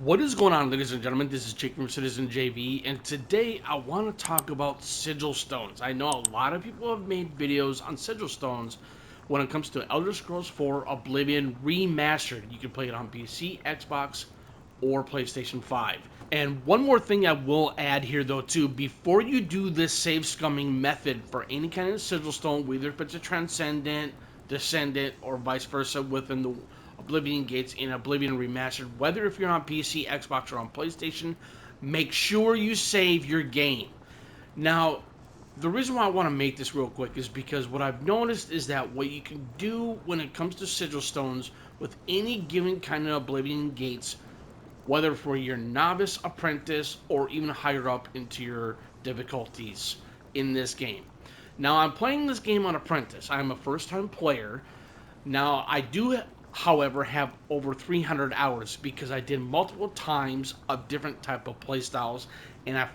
What is going on, ladies and gentlemen? This is Jake from Citizen JV, and today I want to talk about Sigil Stones. I know a lot of people have made videos on Sigil Stones when it comes to Elder Scrolls 4 Oblivion Remastered. You can play it on PC, Xbox, or PlayStation 5. And one more thing I will add here, though, too, before you do this save scumming method for any kind of Sigil Stone, whether if it's a Transcendent, Descendant, or vice versa within the Oblivion gates in Oblivion Remastered, whether if you're on PC, Xbox, or on PlayStation, make sure you save your game. Now, the reason why I want to make this real quick is because what I've noticed is that what you can do when it comes to Sigil Stones with any given kind of Oblivion gates, whether for your novice, apprentice, or even higher up into your difficulties in this game. Now, I'm playing this game on apprentice. I'm a first-time player. Now, I do, however, have over 300 hours because I did multiple times of different type of playstyles, and I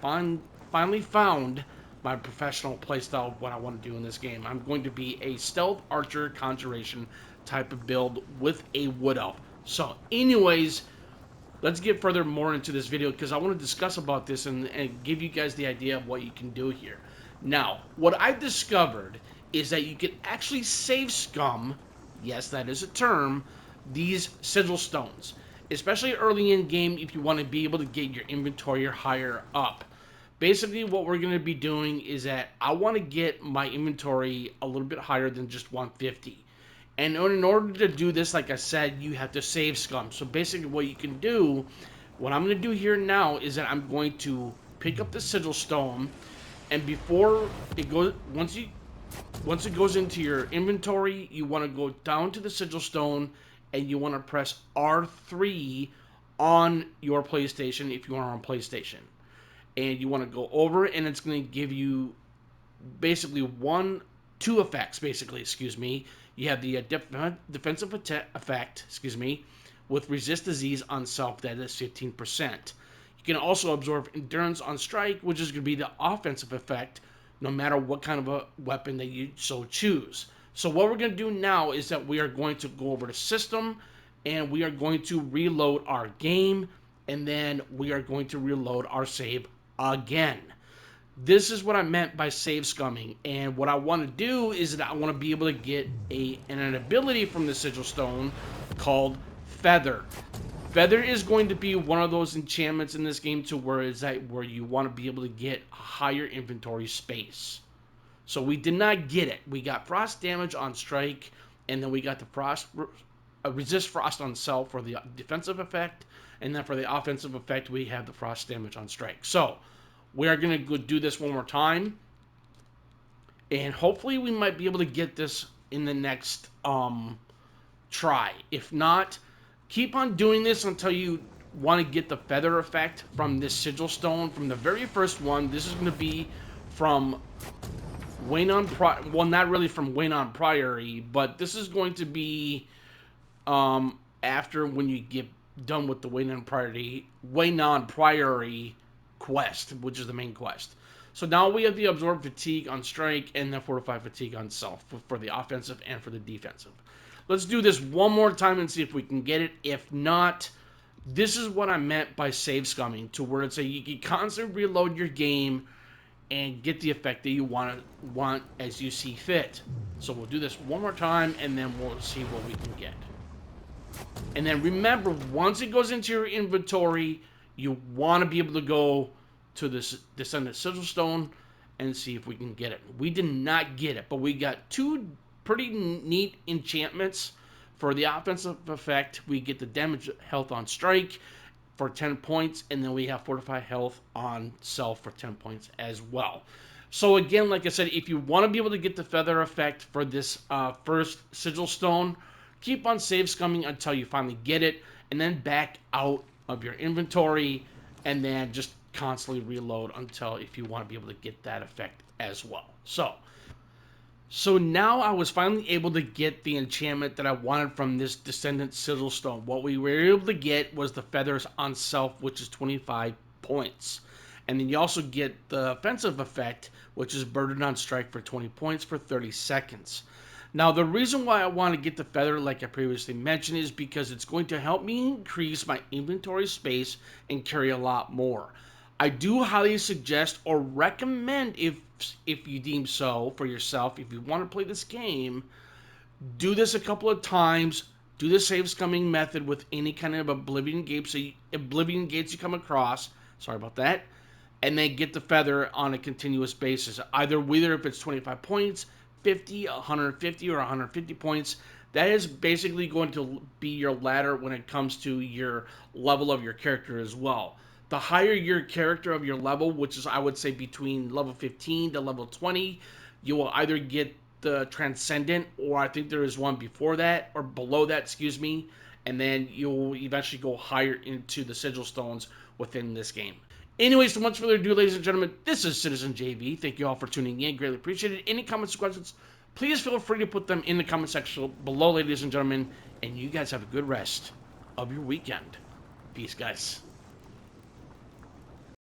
finally found my professional playstyle of what I want to do in this game. I'm going to be a stealth archer conjuration type of build with a wood elf. So, anyways, let's get further more into this video because I want to discuss about this and give you guys the idea of what you can do here. Now, what I've discovered is that you can actually save scum, yes, that is a term, these sigil stones, especially early in game if you want to be able to get your inventory higher up. Basically, what we're going to be doing is that I want to get my inventory a little bit higher than just 150. And in order to do this, like I said, you have to save scum. So basically what you can do, what I'm going to do here now is that I'm going to pick up the sigil stone, and before it goes, once it goes into your inventory, you want to go down to the sigil stone and you want to press R3 on your PlayStation if you are on PlayStation. And you want to go over and it's going to give you basically two effects, basically, excuse me. You have the defensive effect, excuse me, with resist disease on self, that is 15%. You can also absorb endurance on strike, which is going to be the offensive effect, no matter what kind of a weapon that you so choose. So what we're going to do now is that we are going to go over to system, and we are going to reload our game, and then we are going to reload our save again. This is what I meant by save scumming, and what I want to do is that I want to be able to get an ability from the sigil stone called feather. Feather is going to be one of those enchantments in this game to where you want to be able to get higher inventory space. So we did not get it. We got frost damage on strike, and then we got the resist frost on self for the defensive effect, and then for the offensive effect we have the frost damage on strike. So we are going to go do this one more time, and hopefully we might be able to get this in the next try. If not, keep on doing this until you want to get the feather effect from this sigil stone. From the very first one, this is going to be from well, not really from Waynon Priory, but this is going to be after when you get done with the Waynon Priory quest, which is the main quest. So now we have the absorb fatigue on strike and the fortify fatigue on self for the offensive and for the defensive. Let's do this one more time and see if we can get it. If not, this is what I meant by save scumming, to where it's you can constantly reload your game and get the effect that you want as you see fit. So we'll do this one more time and then we'll see what we can get. And then remember, once it goes into your inventory, you want to be able to go to this Descendant Sigil Stone and see if we can get it. We did not get it, but we got two pretty neat enchantments. For the offensive effect, we get the damage health on strike for 10 points, and then we have fortify health on self for 10 points as well. So again, like I said, if you want to be able to get the feather effect for this first Sigil Stone, keep on save scumming until you finally get it, and then back out of your inventory, and then just constantly reload until if you want to be able to get that effect as well. So now I was finally able to get the enchantment that I wanted from this Descendant Sigil Stone. What we were able to get was the feathers on self, which is 25 points. And then you also get the offensive effect, which is burden on strike for 20 points for 30 seconds. Now, the reason why I want to get the feather, like I previously mentioned, is because it's going to help me increase my inventory space and carry a lot more. I do highly suggest or recommend, if you deem so for yourself, if you want to play this game, do this a couple of times. Do the save scumming method with any kind of Oblivion gates you come across. Sorry about that. And then get the feather on a continuous basis. Whether if it's 25 points, 50, 150, or 150 points. That is basically going to be your ladder when it comes to your level of your character as well. The higher your character of your level, which is I would say between level 15 to level 20, you will either get the Transcendent, or I think there is one before that, or below that, excuse me, and then you'll eventually go higher into the Sigil Stones within this game. Anyways, so much further ado, ladies and gentlemen, this is Citizen JV. Thank you all for tuning in. Greatly appreciated. Any comments or questions, please feel free to put them in the comment section below, ladies and gentlemen. And you guys have a good rest of your weekend. Peace, guys.